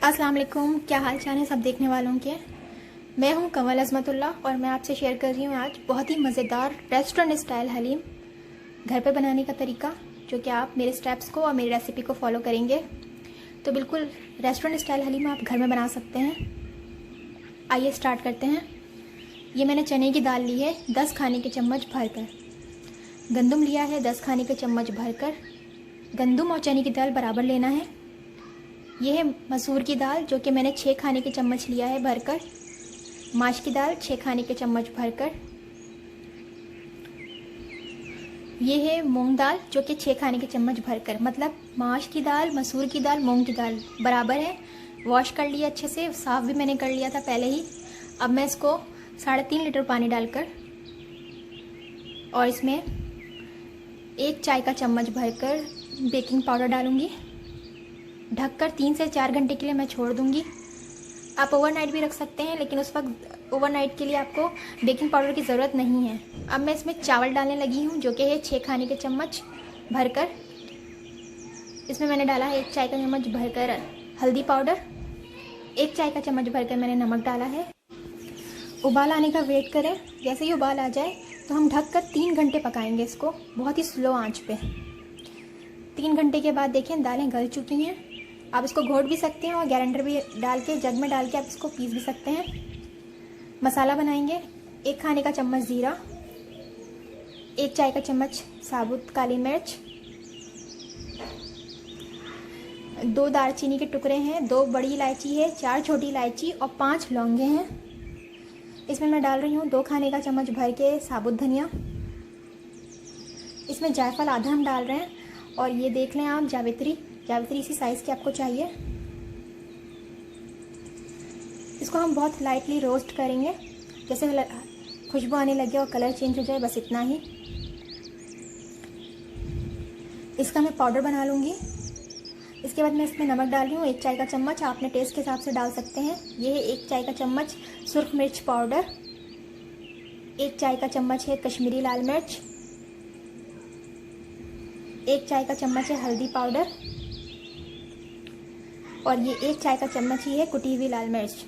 अस्सलाम वालेकुम, क्या हाल चाल है सब देखने वालों के। मैं हूं कमल अज़मतुल्ला और मैं आपसे शेयर कर रही हूं आज बहुत ही मज़ेदार रेस्टोरेंट स्टाइल हलीम घर पे बनाने का तरीका, जो कि आप मेरे स्टेप्स को और मेरी रेसिपी को फॉलो करेंगे तो बिल्कुल रेस्टोरेंट स्टाइल हलीम आप घर में बना सकते हैं। आइए स्टार्ट करते हैं। ये मैंने चने की दाल ली है 10 खाने के चम्मच भरकर, गंदम लिया है 10 खाने के चम्मच भरकर। गंदम और चने की दाल बराबर लेना है। यह है मसूर की दाल, जो कि मैंने 6 खाने के चम्मच लिया है भरकर। माश की दाल 6 खाने के चम्मच भरकर। ये है मूंग दाल, जो कि 6 खाने के चम्मच भरकर। मतलब माश की दाल, मसूर की दाल, मूंग की दाल बराबर है। वॉश कर लिया अच्छे से, साफ़ भी मैंने कर लिया था पहले ही। अब मैं इसको 3.5 लीटर पानी डालकर और इसमें 1 चाय का चम्मच भरकर बेकिंग पाउडर डालूंगी। ढककर 3 से 4 घंटे के लिए मैं छोड़ दूंगी। आप ओवरनाइट भी रख सकते हैं, लेकिन उस वक्त ओवरनाइट के लिए आपको बेकिंग पाउडर की ज़रूरत नहीं है। अब मैं इसमें चावल डालने लगी हूँ, जो कि है 6 खाने के चम्मच भरकर। इसमें मैंने डाला है 1 चाय का चम्मच भरकर हल्दी पाउडर, 1 चाय का चम्मच भरकर मैंने नमक डाला है। उबाल आने का वेट करें। जैसे ही उबाल आ जाए तो हम ढककर 3 घंटे पकाएंगे इसको, बहुत ही स्लो आंच पे। 3 घंटे के बाद देखें दालें गल चुकी हैं। आप इसको घोट भी सकते हैं और गारंटर भी डाल के, जग में डाल के आप इसको पीस भी सकते हैं। मसाला बनाएंगे। 1 खाने का चम्मच ज़ीरा, 1 चाय का चम्मच साबुत काली मिर्च, 2 दालचीनी के टुकड़े हैं, 2 बड़ी इलायची है, 4 छोटी इलायची और 5 लौंगे हैं। इसमें मैं डाल रही हूँ 2 खाने का चम्मच भर के साबुत धनिया। इसमें जायफल आधा हम डाल रहे हैं। और ये देख लें आप, जावित्री इसी साइज़ की आपको चाहिए। इसको हम बहुत लाइटली रोस्ट करेंगे, जैसे खुशबू आने लगे और कलर चेंज हो जाए, बस इतना ही। इसका मैं पाउडर बना लूँगी। इसके बाद मैं इसमें नमक डाल रही हूँ 1 चाय का चम्मच, आप अपने टेस्ट के हिसाब से डाल सकते हैं। ये है 1 चाय का चम्मच सुर्ख मिर्च पाउडर, 1 चाय का चम्मच है कश्मीरी लाल मिर्च, 1 चाय का चम्मच है हल्दी पाउडर और ये 1 चाय का चम्मच ही है कुटी हुई लाल मिर्च।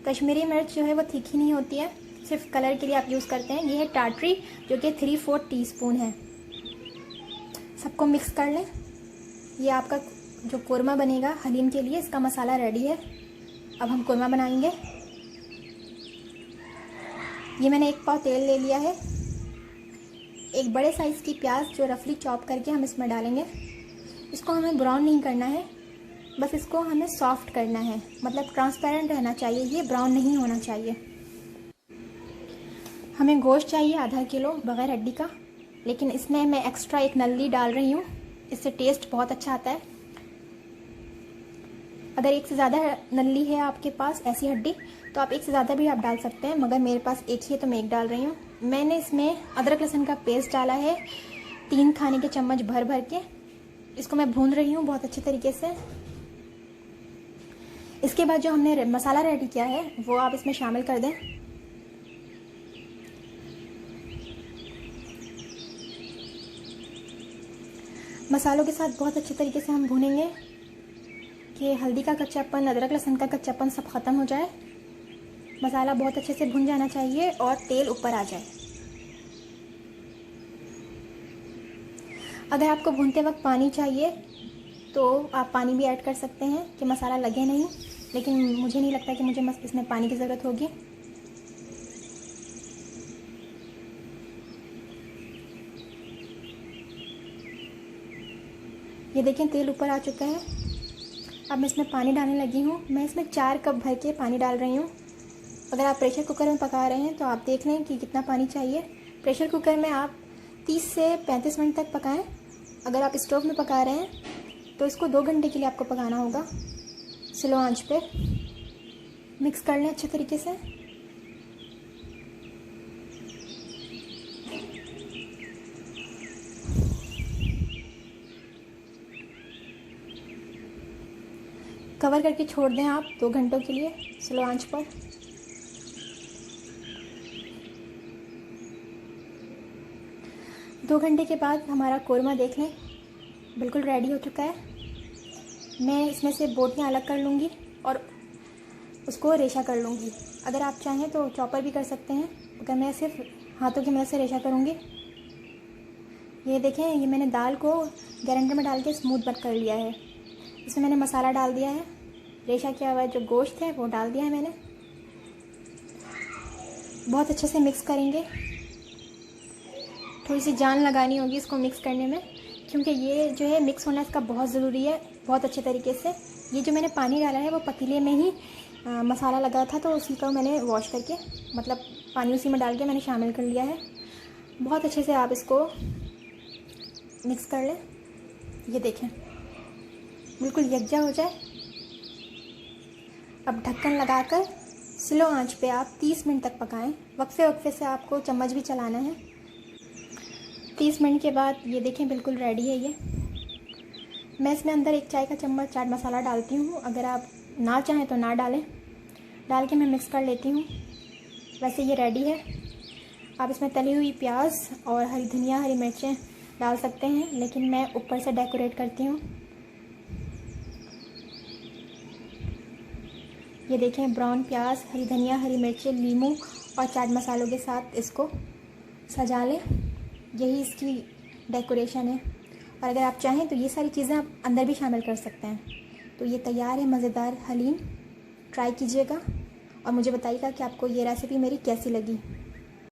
कश्मीरी मिर्च जो है वो तीखी नहीं होती है, सिर्फ कलर के लिए आप यूज़ करते हैं। ये है टाटरी, जो कि 3/4 टीस्पून है। सबको मिक्स कर लें। ये आपका जो कोरमा बनेगा हलीम के लिए, इसका मसाला रेडी है। अब हम कोरमा बनाएंगे। ये मैंने 1 पाव तेल ले लिया है। एक बड़े साइज़ की प्याज जो रफली चॉप करके हम इसमें डालेंगे। इसको हमें ब्राउन नहीं करना है, बस इसको हमें सॉफ्ट करना है, मतलब ट्रांसपेरेंट रहना चाहिए, ये ब्राउन नहीं होना चाहिए। हमें गोश्त चाहिए आधा किलो बग़ैर हड्डी का, लेकिन इसमें मैं एक्स्ट्रा 1 नल्ली डाल रही हूँ, इससे टेस्ट बहुत अच्छा आता है। अगर 1 से ज़्यादा नल्ली है आपके पास ऐसी हड्डी, तो आप 1 से ज़्यादा भी आप डाल सकते हैं, मगर मेरे पास 1 ही है तो मैं 1 डाल रही हूँ। मैंने इसमें अदरक लहसुन का पेस्ट डाला है 3 खाने के चम्मच भर भर के। इसको मैं भून रही हूँ बहुत अच्छे तरीके से। इसके बाद जो हमने मसाला रेडी किया है वो आप इसमें शामिल कर दें। मसालों के साथ बहुत अच्छे तरीके से हम भूनेंगे कि हल्दी का कच्चापन, अदरक लहसुन का कच्चापन सब ख़त्म हो जाए। मसाला बहुत अच्छे से भुन जाना चाहिए और तेल ऊपर आ जाए। अगर आपको भूनते वक्त पानी चाहिए तो आप पानी भी ऐड कर सकते हैं कि मसाला लगे नहीं, लेकिन मुझे नहीं लगता कि मुझे इसमें पानी की ज़रूरत होगी। ये देखें तेल ऊपर आ चुका है। अब मैं इसमें पानी डालने लगी हूँ। मैं इसमें 4 कप भर के पानी डाल रही हूँ। अगर आप प्रेशर कुकर में पका रहे हैं तो आप देख लें कि कितना पानी चाहिए। प्रेशर कुकर में आप 30 से 35 मिनट तक पकाएं। अगर आप स्टोव में पका रहे हैं तो इसको 2 घंटे के लिए आपको पकाना होगा, स्लो आंच पे। मिक्स कर लें अच्छे तरीके से। कवर करके छोड़ दें आप 2 घंटों के लिए स्लो आंच पर। दो घंटे के बाद हमारा कोरमा देख लें बिल्कुल रेडी हो चुका है। मैं इसमें से बोटियाँ अलग कर लूँगी। और उसको रेशा कर लूँगी। अगर आप चाहें तो चॉपर भी कर सकते हैं, अगर मैं सिर्फ हाथों की मदद से रेशा करूँगी। ये देखें, ये मैंने दाल को ग्राइंडर में डाल के स्मूथ बट कर लिया है। इसमें मैंने मसाला डाल दिया है, रेशा किया हुआ जो गोश्त है वो डाल दिया है मैंने। बहुत अच्छे से मिक्स करेंगे। थोड़ी सी जान लगानी होगी इसको मिक्स करने में, क्योंकि ये जो है मिक्स होना इसका बहुत ज़रूरी है, बहुत अच्छे तरीके से। ये जो मैंने पानी डाला है वो पतीले में ही मसाला लगा था, तो उसी को मैंने वॉश करके, मतलब पानी उसी में डाल के मैंने शामिल कर लिया है। बहुत अच्छे से आप इसको मिक्स कर लें। ये देखें बिल्कुल यकजा हो जाए। अब ढक्कन लगाकर स्लो आंच पे आप 30 मिनट तक पकाएं। वक्फे वक्फे से आपको चम्मच भी चलाना है। 30 मिनट के बाद ये देखें बिल्कुल रेडी है ये। मैं इसमें अंदर 1 चाय का चम्मच चाट मसाला डालती हूँ, अगर आप ना चाहें तो ना डालें। डाल के मैं मिक्स कर लेती हूँ। वैसे ये रेडी है। आप इसमें तली हुई प्याज और हरी धनिया, हरी मिर्चें डाल सकते हैं, लेकिन मैं ऊपर से डेकोरेट करती हूँ। ये देखें ब्राउन प्याज, हरी धनिया, हरी मिर्चें, नींबू और चाट मसालों के साथ इसको सजा लें। यही इसकी डेकोरेशन है। और अगर आप चाहें तो ये सारी चीज़ें आप अंदर भी शामिल कर सकते हैं। तो ये तैयार है मज़ेदार हलीम। ट्राई कीजिएगा और मुझे बताइएगा कि आपको ये रेसिपी मेरी कैसी लगी।